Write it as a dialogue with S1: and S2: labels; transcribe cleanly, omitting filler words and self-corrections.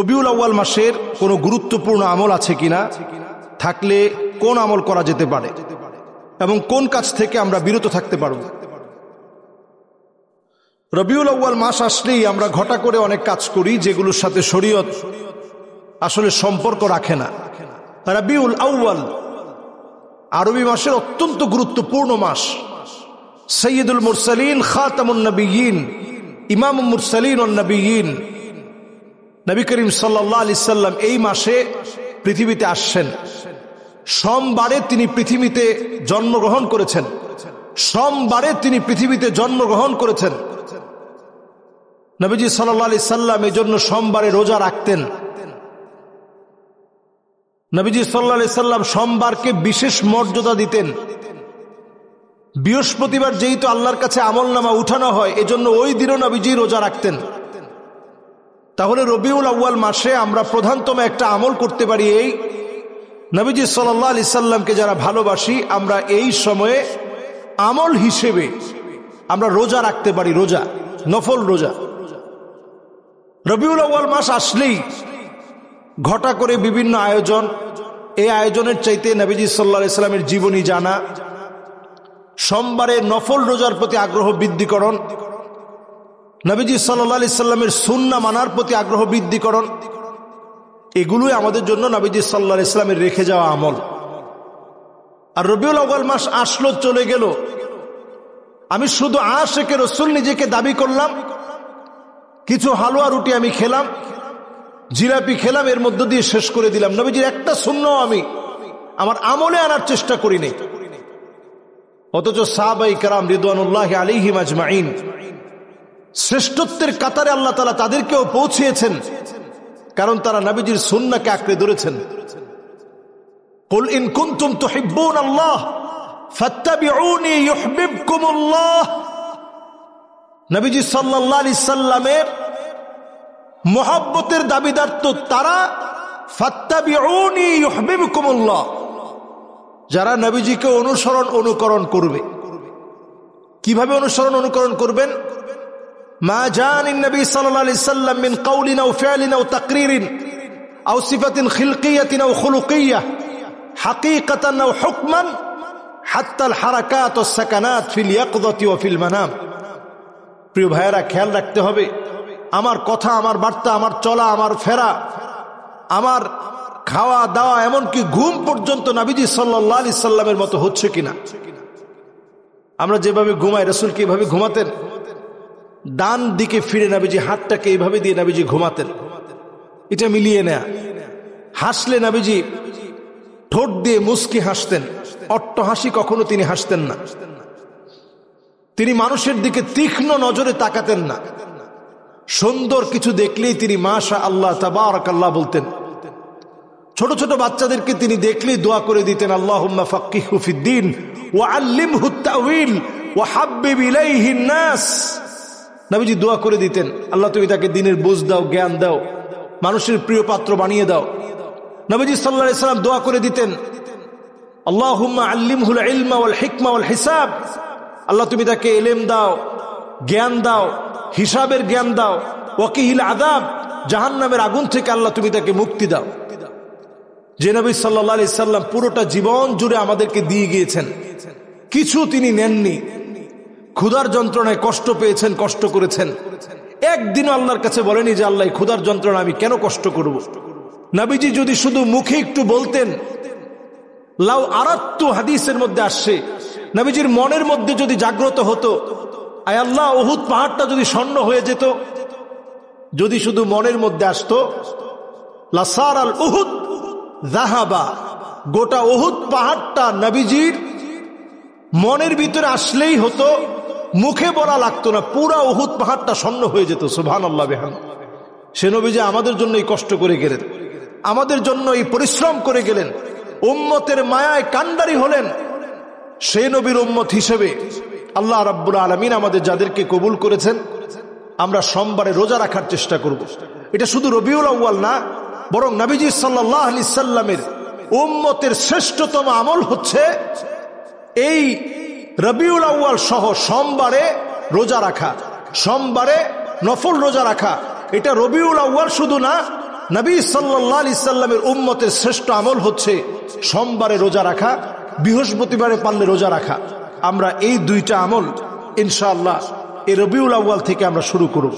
S1: রবিউল আউয়াল মাসের কোনো গুরুত্বপূর্ণ আমল আছে কিনা, থাকলে কোন আমল করা যেতে পারে এবং কোন কাজ থেকে আমরা বিরত থাকতে পারব। রবিউল আউয়াল মাস আসলেই আমরা ঘটা করে অনেক কাজ করি যেগুলোর সাথে শরীয়ত আসলে সম্পর্ক রাখে না। রবিউল আউয়াল আরবি মাসের অত্যন্ত গুরুত্বপূর্ণ মাস। সৈয়দুল মুরসালিন, খাতামুন নবিয়্যিন, ইমামুল মুরসালিন ওয়ান নবিয়্যিন নবী করিম সাল্লাল্লাহু আলাইহি সাল্লাম এই মাসে পৃথিবীতে আসছেন। সোমবারে তিনি পৃথিবীতে জন্মগ্রহণ করেছেন। সোমবারে তিনি পৃথিবীতে জন্মগ্রহণ করেছেন। নবীজি সাল্লাল্লাহু আলাইহি সাল্লাম এই জন্য সোমবারে রোজা রাখতেন। নবীজি সাল্লাল্লাহু আলাইহি সাল্লাম সোমবারকে বিশেষ মর্যাদা দিতেন। বৃহস্পতিবার যেহেতু আল্লাহর কাছে আমলনামা উঠানো হয়, এজন্য ওই দিনও নবীজি রোজা রাখতেন। তাহলে রবিউল আউয়াল মাসে আমরা প্রধানতম একটা আমল করতে পারি, এই নবীজি সাল্লাল্লাহু আলাইহি সাল্লামকে যারা ভালোবাসি আমরা এই সময়ে আমল হিসেবে আমরা রোজা রাখতে পারি, রোজা, নফল রোজা। রবিউল আউয়াল মাস আসলেই ঘটা করে বিভিন্ন আয়োজন, এই আয়োজনের চাইতে নবীজি সাল্লাল্লাহু আলাইহি সাল্লামের জীবনী জানা, সোমবারে নফল রোজার প্রতি আগ্রহ বৃদ্ধিকরণ, নবীজি সাল্লাল্লাহু আলাইহি সাল্লামের সুন্নাহ মানার প্রতি আগ্রহ বৃদ্ধিকরণ, এগুলোই আমাদের জন্য নবীজি সাল্লাল্লাহু আলাইহি সাল্লামের রেখে যাওয়া আমল। আর রবিউল আউয়াল মাস আসলো, চলে গেল, আমি শুধু আশিকে রাসূল নিজেকে দাবি করলাম, কিছু হালুয়া রুটি আমি খেলাম, জিলাপি খেলাম, এর মধ্য দিয়ে শেষ করে দিলাম। নবীজির একটা সুন্নাহ আমি আমার আমলে আনার চেষ্টা করি নাই। অথচ সাহাবায়ে কেরাম রিদওয়ানুল্লাহি আলাইহিম আজমাইন শ্রেষ্ঠত্বের কাতারে আল্লাহ তাআলা তাদেরকেও পৌঁছিয়েছেন, কারণ তারা নবীজির সুন্নাহকে আঁকড়ে ধরেছেন। কুল ইন কুনতুম তুহিব্বুনাল্লাহ ফাত্তাবিউনি ইউহিব্বুকুমুল্লাহ। নবীজি সাল্লাল্লাহু আলাইহি সাল্লামের মুহাব্বতের দাবিদার তো তারা, ফাত্তাবিউনি ইউহিব্বুকুমুল্লাহ, যারা নবীজিকে অনুকরণ করবে। কিভাবে অনুকরণ করবেন? মা জানিন নবী সাল্লাল্লাহু আলাইহি সাল্লাম মিন কাউলিন আও ফি'লিন আও তাকরিরিন আও সিফাতিন খিলকিয়াতিন আও খুলুকিয়াহ হাকীকাতান আও হুকমান হাত্তা আল হারাকাত ওয়াস সাকানাত ফিল ইয়াকযাতি ওয়া ফিল মানাম। প্রিয় ভাইয়েরা, খেয়াল রাখতে হবে আমার কথা, আমার বার্তা, আমার চলা, আমার ফেরা, আমার খাওয়া দাওয়া, এমনকি ঘুম পর্যন্ত নবীজি সাল্লাল্লাহু আলাইহি সাল্লামের মতো হচ্ছে কিনা। আমরা যেভাবে ঘুমাই, রাসূল কি এভাবে ঘুমাতেন? ডান দিকে ফিরে নবীজি হাতটাকে এইভাবে দিয়ে নবীজি ঘুমাতেন। এটা মিলিয়ে নেয়া। হাসলে নবীজি ঠোঁট দিয়ে মুস্কি হাসতেন, অট্ট হাসি কখনো তিনি হাসতেন না। তিনি মানুষের দিকে তীক্ষ্ণ নজরে তাকাতেন না। সুন্দর কিছু দেখলেই তিনি মাশা আল্লাহ, তাবারাকাল্লাহ বলতেন। ছোট ছোট বাচ্চাদেরকে তিনি দেখলেই দোয়া করে দিতেন, আল্লাহুম্মা ফাক্কিহহু ফিদ্দীন ওয়া আল্লিমহু আত-তাউইল ওয়া হাব্বিব ইলাইহিন নাস। নবীজি দোয়া করে দিতেন, আল্লাহ তুমি তাকে দ্বীনের বুঝ দাও, জ্ঞান দাও, মানুষের প্রিয় পাত্র বানিয়ে দাও। নবীজি সাল্লাল্লাহু আলাইহি সাল্লাম দোয়া করে দিতেন, আল্লাহুম্মা আল্লিমহুল ইলমা ওয়াল হিকমা ওয়াল হিসাব। আল্লাহ তুমি তাকে ইলম দাও, জ্ঞান দাও, হিসাবের জ্ঞান দাও। ওয়াকিহিল আযাব, জাহান্নামের আগুন থেকে আল্লাহ তুমি তাকে মুক্তি দাও। যে নবী সাল্লাল্লাহু আলাইহি সাল্লাম পুরোটা জীবন জুড়ে আমাদেরকে দিয়ে গিয়েছেন, কিছু তিনি নেননি। ক্ষুধার যন্ত্রণায় কষ্ট পেয়েছেন, কষ্ট করেছেন, একদিনও আল্লাহর কাছে বলেনি যে আল্লাহ ক্ষুধার যন্ত্রণা আমি কেন কষ্ট করব। নবীজি যদি শুধু মুখে একটু বলতেন, লাউ আরাদতু, হাদিসের মধ্যে আসছে, নবীজির মনের মধ্যে যদি জাগ্রত হতো, আয় আল্লাহ উহুদ পাহাড়টা যদি স্বর্ণ হয়ে যেত, যদি শুধু মনের মধ্যে আসতো, লাসার আল উহুদ যাহাবা, গোটা উহুদ পাহাড়টা নবীজির মনের ভিতরে আসলেই হতো, মুখে বলা লাগতো না, পুরা উহুদ পাহাড়টা স্বর্ণ হয়ে যেত। সুবহানাল্লাহ বিহামদিহি। সে নবী যে আমাদের জন্য এই কষ্ট করে গেলেন, আমাদের জন্য এই পরিশ্রম করে গেলেন, উম্মতের মায়ায় কান্ডারি হলেন, সেই নবীর উম্মত হিসেবে আল্লাহ রাব্বুল আলামিন আমাদের যাদেরকে কবুল করেছেন, আমরা সোমবারে রোজা রাখার চেষ্টা করব। এটা শুধু রবিউল আউয়াল না, বরং নবীজি সাল্লাল্লাহু আলাইহি সাল্লামের উম্মতের শ্রেষ্ঠতম আমল হচ্ছে এই রবিউল আউয়াল সহ সোমবারে রোজা রাখা, সোমবারে নফল রোজা রাখা। এটা রবিউল আউয়াল শুধু না, নবী সাল্লাল্লাহু আলাইহি সাল্লামের উম্মতের শ্রেষ্ঠ আমল হচ্ছে সোমবারে রোজা রাখা, বৃহস্পতিবারে পারলে রোজা রাখা। আমরা এই দুইটা আমল ইনশাআল্লাহ এই রবিউল আউয়াল থেকে আমরা শুরু করব।